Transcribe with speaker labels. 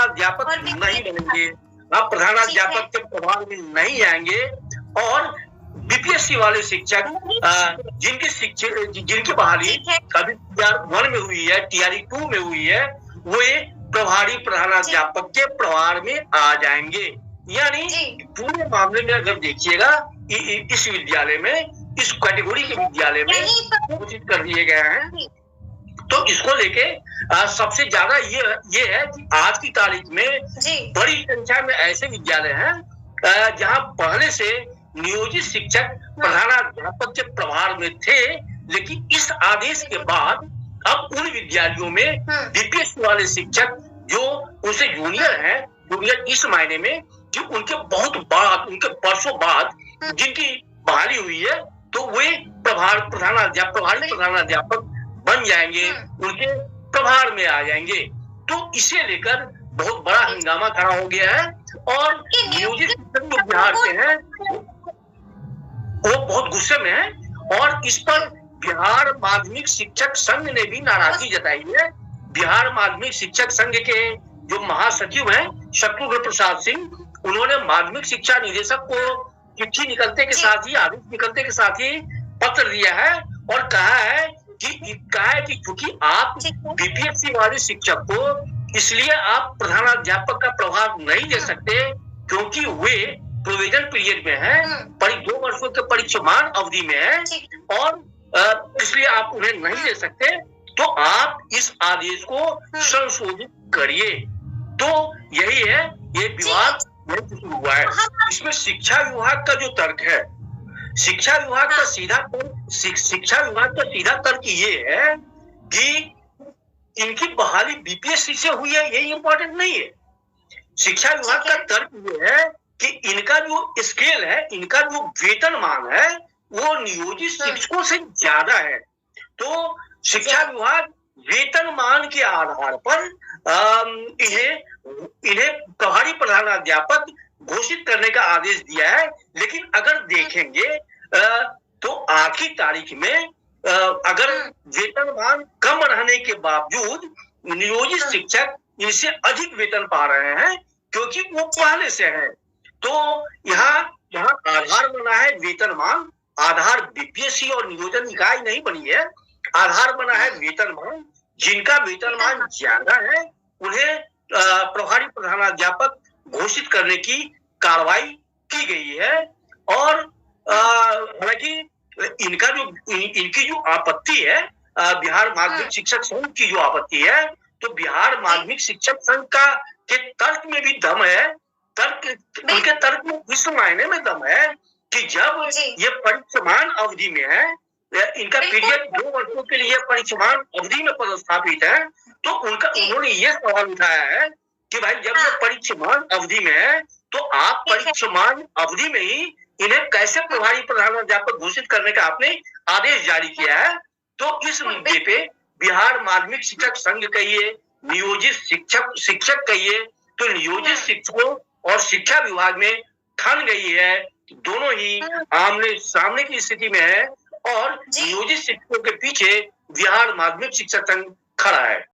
Speaker 1: प्रधानाध्यापक नहीं बनेंगे, आप प्रधानाध्यापक के प्रभाव में नहीं आएंगे और बीपीएससी वाले शिक्षक जिनकी बहाली अभी TR1 में हुई है, TRE2 में हुई है, वो प्रभारी प्रधानाध्यापक के प्रभार में आ जाएंगे। यानी पूरे मामले में अगर देखिएगा इस विद्यालय में, इस कैटेगरी के विद्यालय में घोषित कर दिए गए हैं। तो इसको लेके सबसे ज्यादा ये है कि आज की तारीख में बड़ी संख्या में ऐसे विद्यालय हैं जहां पहले से नियोजित शिक्षक प्रधानाध्यापक के प्रभार में थे, लेकिन इस आदेश के बाद अब उन विद्यालयों में बीपीएससी वाले शिक्षक जो उनसे जूनियर हैं, जूनियर इस मायने में कि उनके बहुत बाद, उनके वर्षों बाद जिनकी बहाली हुई है, तो वे प्रभारी प्रधानाध्यापक बन जाएंगे, उनके प्रभार में आ जाएंगे। तो इसे लेकर बहुत बड़ा हंगामा खड़ा हो गया है और नियोजित शिक्षक जो बिहार के हैं वो बहुत गुस्से में है और इस पर बिहार माध्यमिक शिक्षक संघ ने भी नाराजगी जताई है। बिहार माध्यमिक शिक्षक संघ के जो महासचिव हैं शत्रुघ्न प्रसाद सिंह, उन्होंने माध्यमिक शिक्षा निदेशक को चिट्ठी निकलते के साथ ही, आदेश निकलते के साथ ही पत्र दिया है और कहा है कि चूंकि आप बीपीएससी वाले शिक्षक को इसलिए आप प्रधानाध्यापक का प्रभाव नहीं दे सकते क्योंकि वे प्रोविजन पीरियड में है, 2 वर्षों के परीक्षामान अवधि में है और इसलिए आप उन्हें नहीं दे सकते, तो आप इस आदेश को संशोधित करिए। तो यही है, ये विवाद शुरू हुआ है। इसमें शिक्षा विभाग का जो तर्क है, शिक्षा विभाग का सीधा तर्क ये है कि इनकी बहाली बीपीएससी से हुई है, यही इंपॉर्टेंट नहीं है। शिक्षा विभाग का तर्क ये है कि इनका जो स्केल है, इनका जो वेतनमान है, वो नियोजित शिक्षकों से ज्यादा है। तो शिक्षा विभाग वेतनमान के आधार पर इन्हें प्रभारी प्रधानाध्यापक घोषित करने का आदेश दिया है। लेकिन अगर देखेंगे तो आज की तारीख में अगर वेतनमान कम रहने के बावजूद नियोजित शिक्षक इनसे अधिक वेतन पा रहे हैं क्योंकि वो पहले से है। तो यहाँ आधार बना है वेतनमान, आधार बीपीएससी और नियोजन इकाई नहीं बनी है, आधार बना है वेतनमान। जिनका वेतनमान ज्यादा है उन्हें प्रभारी प्रधानाध्यापक घोषित करने की कार्रवाई की गई है। और हालांकि इनकी जो आपत्ति है, बिहार माध्यमिक शिक्षक संघ की जो आपत्ति है, तो बिहार माध्यमिक शिक्षक संघ के तर्क में भी दम है। उनके तर्क में इस मायने में दम है कि जब ये परीक्षामान अवधि में है, इनका पीरियड 2 वर्षों के लिए परीक्षामान अवधि में पदस्थापित है, तो उन्होंने ये सवाल उठाया है कि भाई जब ये परीक्षामान अवधि में है तो आप परीक्षामान अवधि में ही इन्हें कैसे प्रभारी प्रधानाध्यापक घोषित करने का आपने आदेश जारी किया है। तो इस मुद्दे पे बिहार माध्यमिक शिक्षक संघ कहिए, नियोजित शिक्षक कहिए, तो नियोजित शिक्षकों और शिक्षा विभाग में ठन गई है, दोनों ही आमने सामने की स्थिति में है और नियोजित शिक्षकों के पीछे बिहार माध्यमिक शिक्षक संघ खड़ा है।